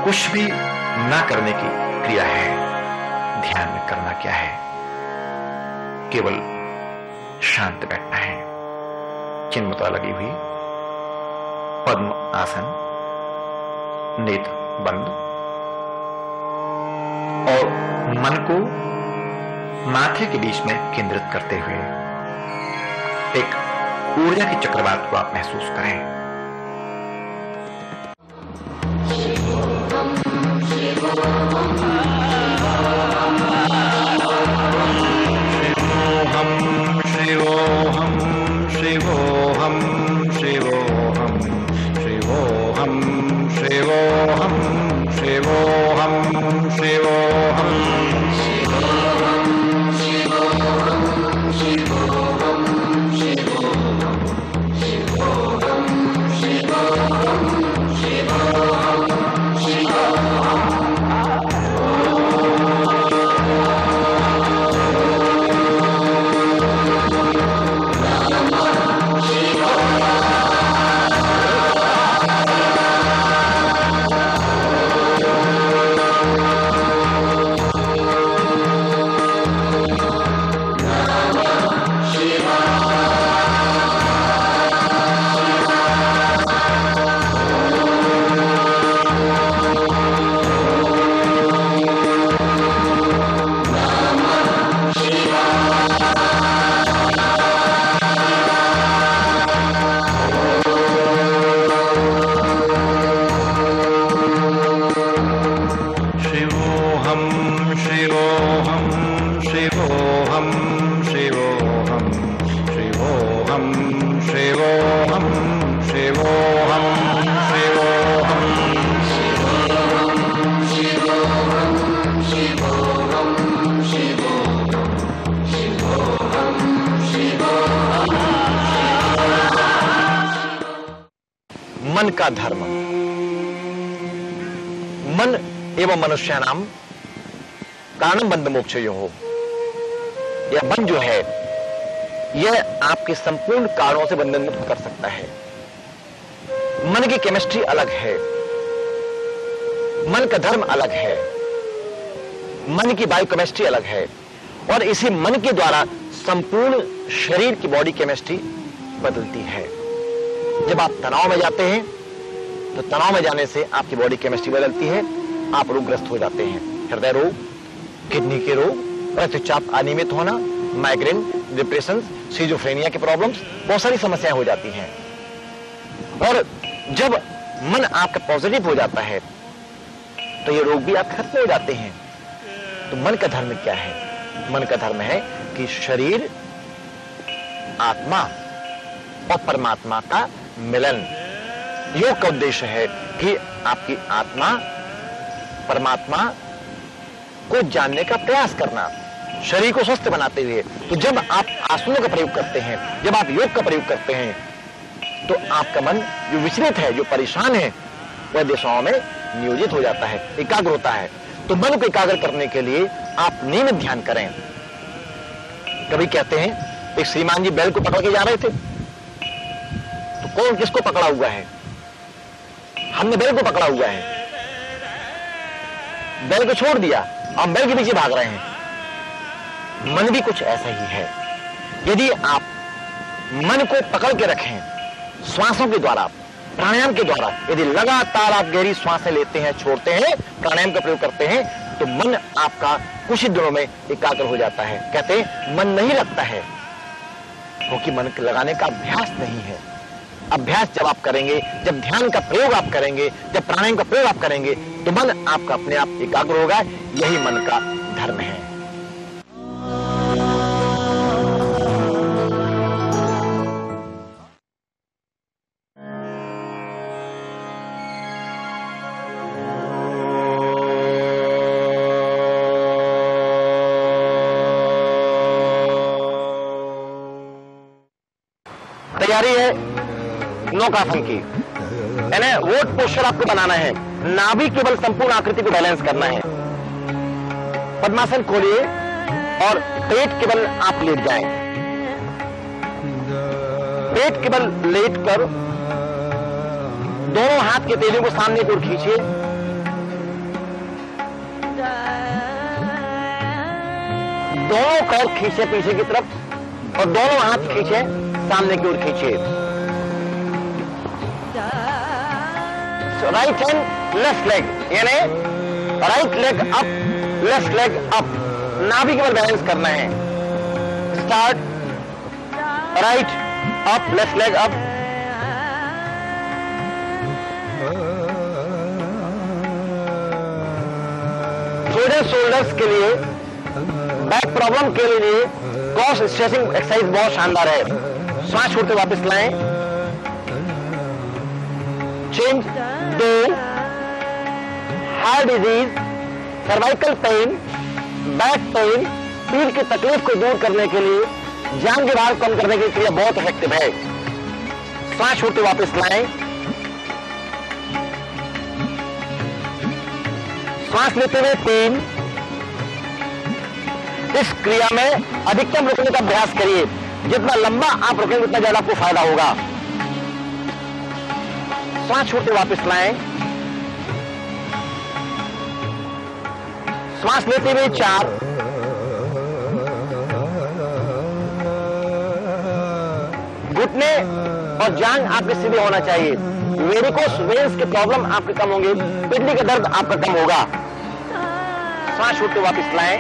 कुछ भी ना करने की क्रिया है। ध्यान में करना क्या है? केवल शांत बैठना है, चिन्मुद्रा लगी हुई, पद्म आसन, नेत्र बंद, और मन को माथे के बीच में केंद्रित करते हुए एक ऊर्जा के चक्रवात को आप महसूस करें। मन का धर्म। मन एवं मनुष्याणाम कारणम बंध मोक्षयो हो। यह मन जो है यह आपके संपूर्ण कारणों से बंधन मुक्त कर सकता है। मन की केमिस्ट्री अलग है, मन का धर्म अलग है, मन की बायोकेमिस्ट्री अलग है, और इसी मन के द्वारा संपूर्ण शरीर की बॉडी केमिस्ट्री बदलती है। जब आप तनाव में जाते हैं तो तनाव में जाने से आपकी बॉडी केमिस्ट्री बदलती है, आप रोगग्रस्त हो जाते हैं। हृदय रोग, किडनी के रोग, रक्तचाप, अनियमित होना, माइग्रेन, डिप्रेशन, सिजोफ्रेनिया के प्रॉब्लम्स, बहुत सारी समस्याएं हो जाती हैं। और जब मन आपका पॉजिटिव हो जाता है तो ये रोग भी आपके खत्म हो जाते हैं। तो मन का धर्म क्या है? मन का धर्म है कि शरीर, आत्मा और परमात्मा का मिलन। योग का उद्देश्य है कि आपकी आत्मा परमात्मा को जानने का प्रयास करना, शरीर को स्वस्थ बनाते हुए। तो जब आप आसनों का प्रयोग करते हैं, जब आप योग का प्रयोग करते हैं, तो आपका मन जो विचलित है, जो परेशान है, वह दिशाओं में नियोजित हो जाता है, एकाग्र होता है। तो मन को एकाग्र करने के लिए आप नियमित ध्यान करें। कभी कहते हैं एक श्रीमान जी बैल को पकड़ के जा रहे थे, तो कौन किसको पकड़ा हुआ है? हमने बैल को पकड़ा हुआ है, बैल को छोड़ दिया, हम बैल के पीछे भाग रहे हैं। मन भी कुछ ऐसा ही है। यदि आप मन को पकड़ के रखें श्वासों के द्वारा, प्राणायाम के द्वारा, यदि लगातार आप गहरी सांसें लेते हैं, छोड़ते हैं, प्राणायाम का प्रयोग करते हैं, तो मन आपका कुछ ही दिनों में एकाग्र हो जाता है। कहते हैं मन नहीं लगता है क्योंकि मन लगाने का अभ्यास नहीं है। अभ्यास जब आप करेंगे, जब ध्यान का प्रयोग आप करेंगे, जब प्राणायाम का प्रयोग आप करेंगे, तो मन आपका अपने आप एकाग्र होगा। यही मन का धर्म है। तैयारी है नौकासन की, यानी वोट पोस्चर आपको बनाना है। नाभि केवल संपूर्ण आकृति को बैलेंस करना है। पद्मासन खोलिए और पेट केवल आप लेट जाएं। पेट केवल लेट कर दोनों हाथ के तेलियों को सामने की ओर खींचिए दोनों पैर खींचे पीछे की तरफ और दोनों हाथ खींचे सामने की ओर खींचे। राइट हैंड लेफ्ट लेग, यानी right leg up, left leg up, नाभि के बल बैलेंस करना है। Start, right up, left leg up. Shoulders के लिए, बैक प्रॉब्लम के लिए क्रॉस स्ट्रेचिंग एक्सरसाइज बहुत शानदार है। श्वास छोड़ते वापस लाएं। Change 2, heart disease, cervical pain, back pain, पीठ की तकलीफ को दूर करने के लिए, जान के भार कम करने के लिए बहुत इफेक्टिव है। श्वास छोड़ते वापस लाएं। श्वास लेते हुए 3। इस क्रिया में अधिकतम रुकने का अभ्यास करिए। जितना लंबा आप रुकेंगे उतना ज्यादा आपको फायदा होगा। श्वास छोड़ते वापस लाएं। श्वास लेते हुए 4। घुटने और जांघ आपके सीधे होना चाहिए। वेरिकोस वेन्स के प्रॉब्लम आपके कम होंगे, पिंडली का दर्द आपका कम होगा। श्वास छोड़ते वापस लाएं।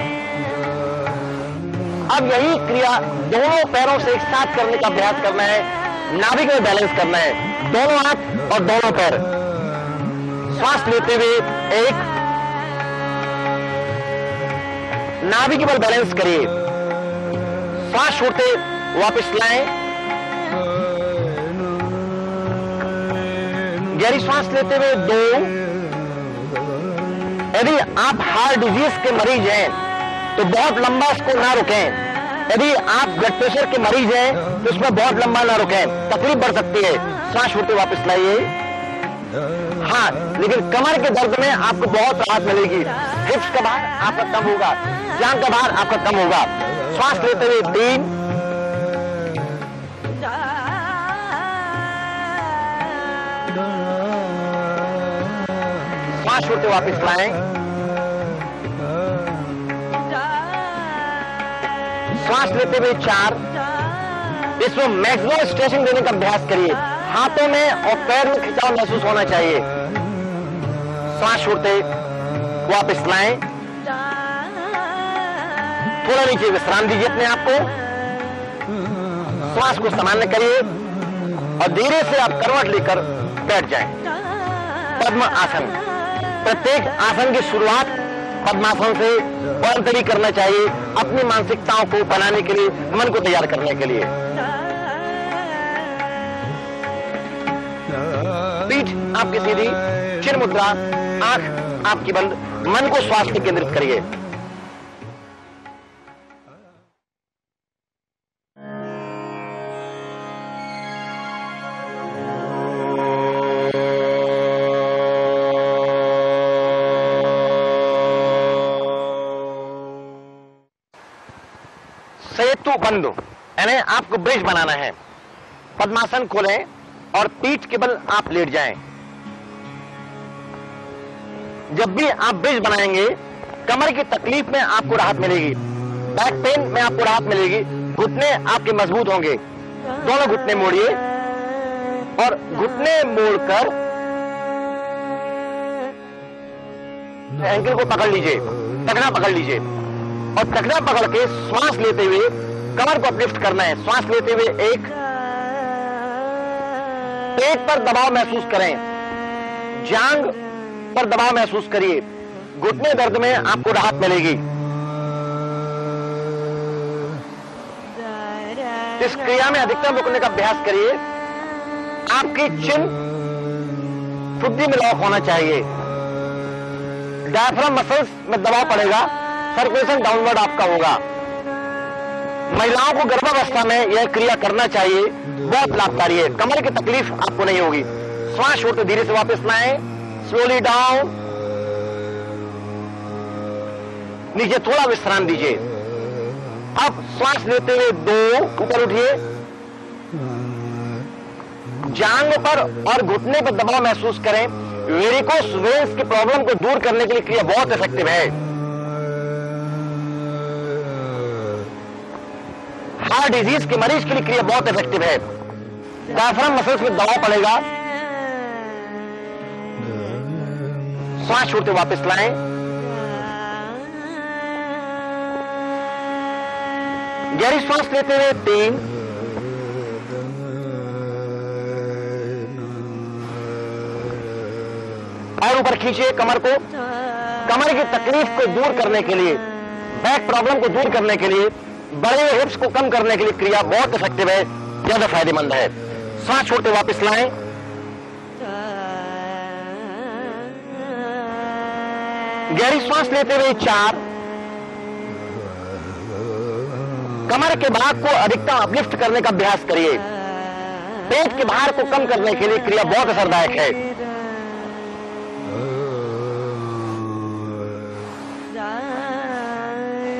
अब यही क्रिया दोनों पैरों से एक साथ करने का अभ्यास करना है। नाभि को बैलेंस करना है, दोनों हाथ और दोनों पैर। श्वास लेते हुए 1, नाभि के बल बैलेंस करिए। श्वास छोड़ते वापस लाएं। गहरी श्वास लेते हुए 2। यदि आप हार्ट डिजीज के मरीज हैं तो बहुत लंबा इसको ना रुकें। यदि आप ब्लड प्रेशर के मरीज हैं तो इसमें बहुत लंबा ना रुकें, तकलीफ बढ़ सकती है। श्वास छोड़ते वापस लाइए। हाँ, लेकिन कमर के दर्द में आपको बहुत राहत मिलेगी। हिप्स का भार आपका कम होगा, जांघ का भार आपका कम होगा। श्वास लेते हुए 3। श्वास छोड़ते वापस लाएं। श्वास लेते हुए 4। इसमें मैक्सिमम स्ट्रेचिंग देने का अभ्यास करिए। हाथों में और पैर में खिंचाव महसूस होना चाहिए। श्वास छोड़ते वापस लाएं। थोड़ा नीचे विश्राम दीजिए अपने आप को। श्वास को सामान्य करिए और धीरे से आप करवट लेकर बैठ जाएं। पद्म आसन। प्रत्येक आसन की शुरुआत पद्मासन से वॉलंटरी करना चाहिए, अपनी मानसिकताओं को बनाने के लिए, मन को तैयार करने के लिए। पीठ आपकी सीधी, चिर मुद्रा, आंख आपकी बंद, मन को श्वास पे केंद्रित करिए। सेतु बंधु, यानी आपको ब्रिज बनाना है। पद्मासन खोलें और पीठ के बल आप लेट जाएं। जब भी आप ब्रिज बनाएंगे, कमर की तकलीफ में आपको राहत मिलेगी, बैक पेन में आपको राहत मिलेगी, घुटने आपके मजबूत होंगे। दोनों घुटने मोड़िए और घुटने मोड़कर एंकल को पकड़ लीजिए, टखना पकड़ लीजिए और टखना पकड़ के श्वास लेते हुए कमर को अपलिफ्ट करना है। श्वास लेते हुए 1। पेट पर दबाव महसूस करें, जांघ पर दबाव महसूस करिए, घुटने दर्द में आपको राहत मिलेगी। इस क्रिया में अधिकतम रुकने का अभ्यास करिए। आपकी चिन फुद्दी में लॉक होना चाहिए। डायफ्राम मसल्स में दबाव पड़ेगा, सर्कुलेशन डाउनवर्ड आपका होगा। महिलाओं को गर्भावस्था में यह क्रिया करना चाहिए, बहुत लाभकारी है। कमर की तकलीफ आपको नहीं होगी। श्वास छोड़ते धीरे से वापस लाएं, स्लोली डाउन, नीचे थोड़ा विश्राम दीजिए। अब श्वास लेते हुए 2, ऊपर उठिए, जांघ पर और घुटने पर दबाव महसूस करें। वेरिकोस वेन्स की प्रॉब्लम को दूर करने के लिए क्रिया बहुत इफेक्टिव है। हार्ट डिजीज के मरीज के लिए क्रिया बहुत इफेक्टिव है। डायफ्राम मसल्स में दबाव पड़ेगा, सांस छोड़ते वापस लाएं, गहरी सांस लेते हुए 3, और ऊपर खींचिए कमर को। कमर की तकलीफ को दूर करने के लिए, बैक प्रॉब्लम को दूर करने के लिए, बड़े हिप्स को कम करने के लिए क्रिया बहुत इफेक्टिव है, ज्यादा फायदेमंद है। सांस छोड़ते वापस लाएं, गहरी सांस लेते हुए 4, कमर के भाग को अधिकतम अपलिफ्ट करने का अभ्यास करिए। पेट के भार को कम करने के लिए क्रिया बहुत असरदायक है।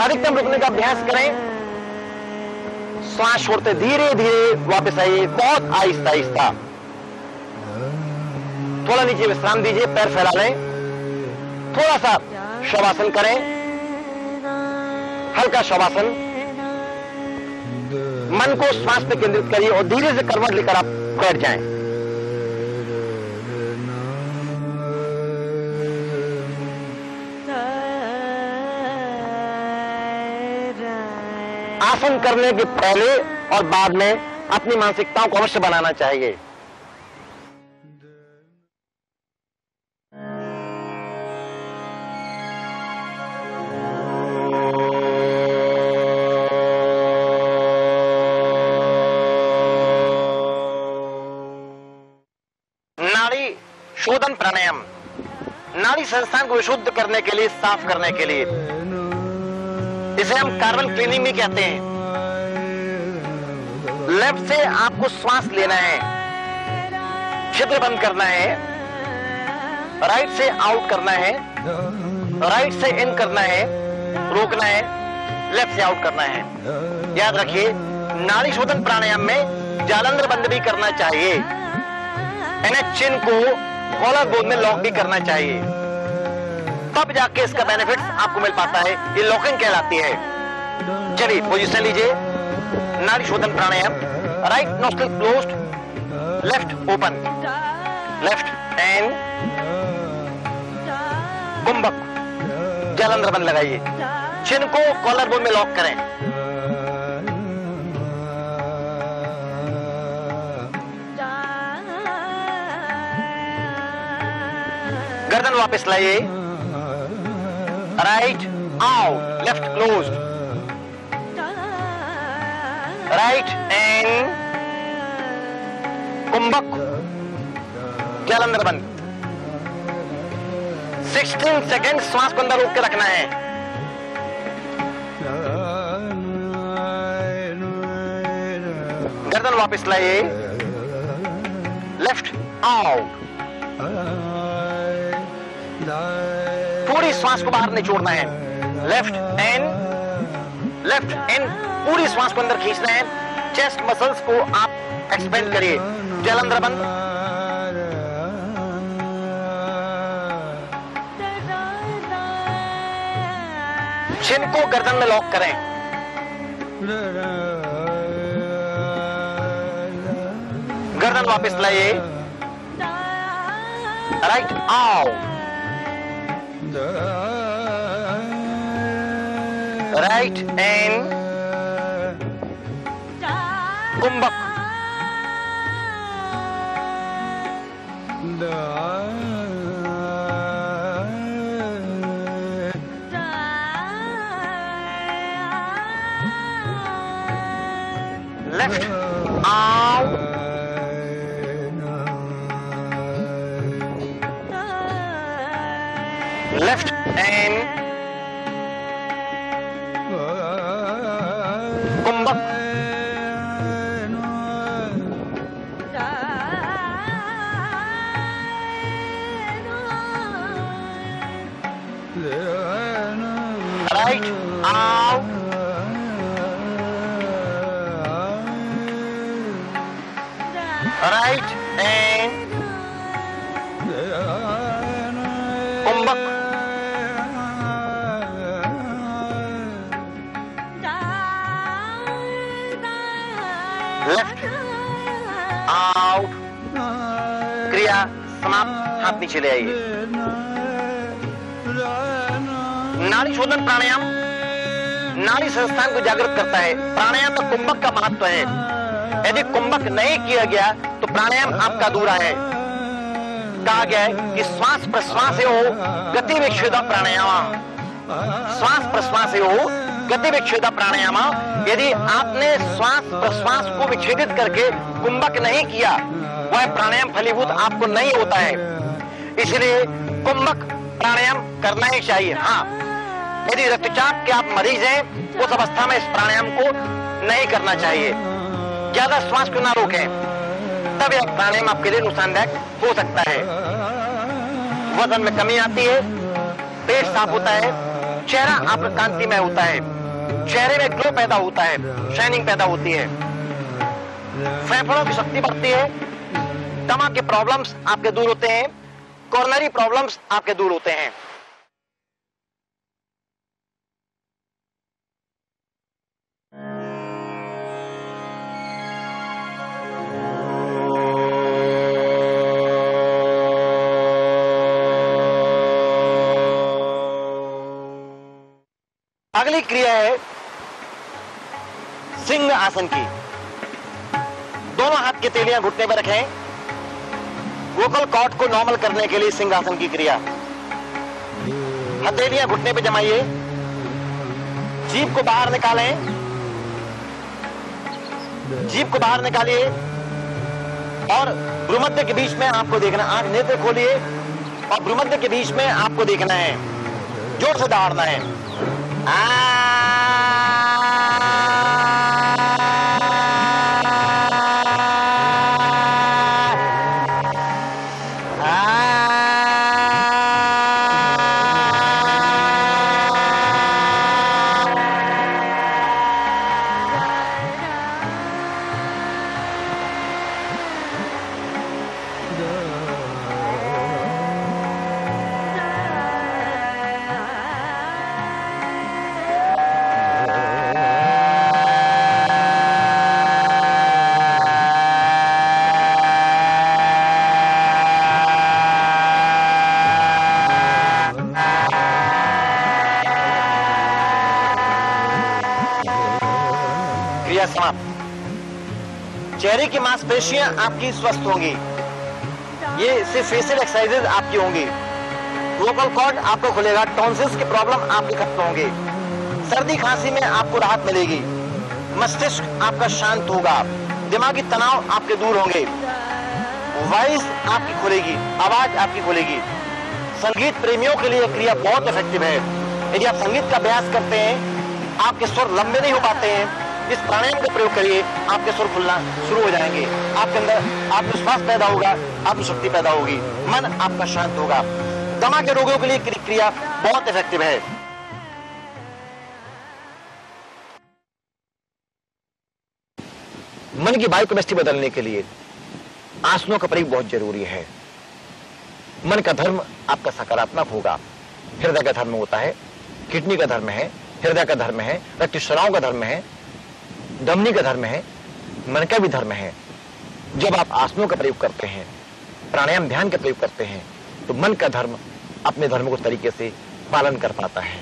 अधिकतम रुकने का अभ्यास करें। सांस छोड़ते धीरे धीरे वापस आइए, बहुत आहिस्ता आहिस्ता। थोड़ा नीचे विश्राम दीजिए, पैर फैला लें, थोड़ा सा शवासन करें, हल्का शवासन। मन को श्वास पे केंद्रित करिए और धीरे से करवट लेकर आप बैठ जाएं। आसन करने के पहले और बाद में अपनी मानसिकताओं को अवश्य बनाना चाहिए। नाड़ी शोधन प्राणायाम, नाड़ी संस्थान को विशुद्ध करने के लिए, साफ करने के लिए, इसे हम कार्बन क्लीनिंग भी कहते हैं। लेफ्ट से आपको श्वास लेना है, छिद्र बंद करना है, राइट से आउट करना है, राइट से इन करना है, रोकना है, लेफ्ट से आउट करना है। याद रखिए, नाड़ी शोधन प्राणायाम में जालंधर बंद भी करना चाहिए, इन्हें चिन को कॉलर बोन में लॉक भी करना चाहिए, तब जाके इसका बेनिफिट आपको मिल पाता है। ये लॉकिंग कहलाती है। चलिए पोजीशन लीजिए, नाड़ी शोधन प्राणायाम। Right nostril closed, left open, left and कुंभक, जालंधर बंद लगाइए, चिन को कॉलर बोन में लॉक करें। गर्दन वापस लाइए, right out, left closed, right and कुंभक, जालंधर बंद। 16 सेकेंड श्वास को अंदर रोक के रखना है। गर्दन वापस लाइए, लेफ्ट आउट, पूरी श्वास को बाहर निचोड़ना है, लेफ्ट इन, पूरी श्वास को अंदर खींचना है। चेस्ट मसल्स को आप एक्सपेंड करिए, जालंधर बंद। चिन को गर्दन में लॉक करें, गर्दन वापस लाइए, राइट आउट, राइट एंड कुंभक, लेफ्ट आउट, लेफ्ट एंड कुंभक, राइट आउट, राइट एंड कुंभक, क्रिया समाप्त। हाथ नीचे ले आइए। नाड़ी शोधन प्राणायाम नाड़ी संस्थान को जागृत करता है। प्राणायाम में कुंभक का महत्व है। यदि कुंभक नहीं किया गया तो प्राणायाम आपका अधूरा है। कहा गया है कि श्वास प्रश्वास हो गति विच्छेद प्राणायाम, श्वास प्रश्वास हो गति विच्छेद प्राणायाम। यदि आपने श्वास प्रश्वास को विच्छेदित करके कुंभक नहीं किया, वह प्राणायाम फलीभूत आपको नहीं होता है। इसलिए कुंभक प्राणायाम करना ही चाहिए। हाँ, यदि रक्तचाप के आप मरीज हैं, उस अवस्था में इस प्राणायाम को नहीं करना चाहिए। ज्यादा श्वास को ना रोकें, तब यह प्राणायाम आपके लिए नुकसानदायक हो सकता है। वजन में कमी आती है, पेट साफ होता है, चेहरा आपका कांतिमय होता है, चेहरे में ग्लो पैदा होता है, शाइनिंग पैदा होती है, फेफड़ों की शक्ति बढ़ती है, दमा के प्रॉब्लम्स आपके दूर होते हैं, कॉर्नरी प्रॉब्लम्स आपके दूर होते हैं। अगली क्रिया है सिंह आसन की। दोनों हाथ की तेलियां घुटने पर रखें। वोकल कॉर्ड को नॉर्मल करने के लिए सिंह आसन की क्रिया। हथेलियां घुटने पे जमाइए, जीभ को बाहर निकालें, जीभ को बाहर निकालिए और भ्रूमध्य के बीच में आपको देखना, आंख नेत्र खोलिए और भ्रूमध्य के बीच में आपको देखना है, जोर से दौड़ना है। समाप्त। चेहरे की मांसपेशियां आपकी स्वस्थ होंगी। ये सिर्फ फेशियल एक्सरसाइजेज आपकी होंगी। वोकल कॉर्ड आपको खुलेगा, टॉन्सिल्स के प्रॉब्लम आपके खत्म होंगे, सर्दी खांसी में आपको राहत मिलेगी, मस्तिष्क आपका शांत होगा, दिमागी तनाव आपके दूर होंगे, वॉइस आपकी खुलेगी, आवाज आपकी खुलेगी। संगीत प्रेमियों के लिए क्रिया बहुत इफेक्टिव है। यदि आप संगीत का अभ्यास करते हैं, आपके स्वर लंबे नहीं हो पाते हैं, इस प्राणायाम का प्रयोग करिए, आपके स्वर खुलना शुरू हो जाएंगे, आपके अंदर आत्मविश्वास पैदा होगा, आत्मशक्ति पैदा होगी, मन आपका शांत होगा। दमा के रोगियों के लिए क्रिया बहुत इफेक्टिव है। मन की वायु केमिस्ट्री बदलने के लिए आसनों का प्रयोग बहुत जरूरी है। मन का धर्म आपका सकारात्मक होगा। हृदय का धर्म होता है, किडनी का धर्म है, हृदय का धर्म है, रक्तश्राव का धर्म है, धमनी का धर्म है, मन का भी धर्म है। जब आप आसनों का प्रयोग करते हैं, प्राणायाम ध्यान का प्रयोग करते हैं, तो मन का धर्म अपने धर्म को तरीके से पालन कर पाता है।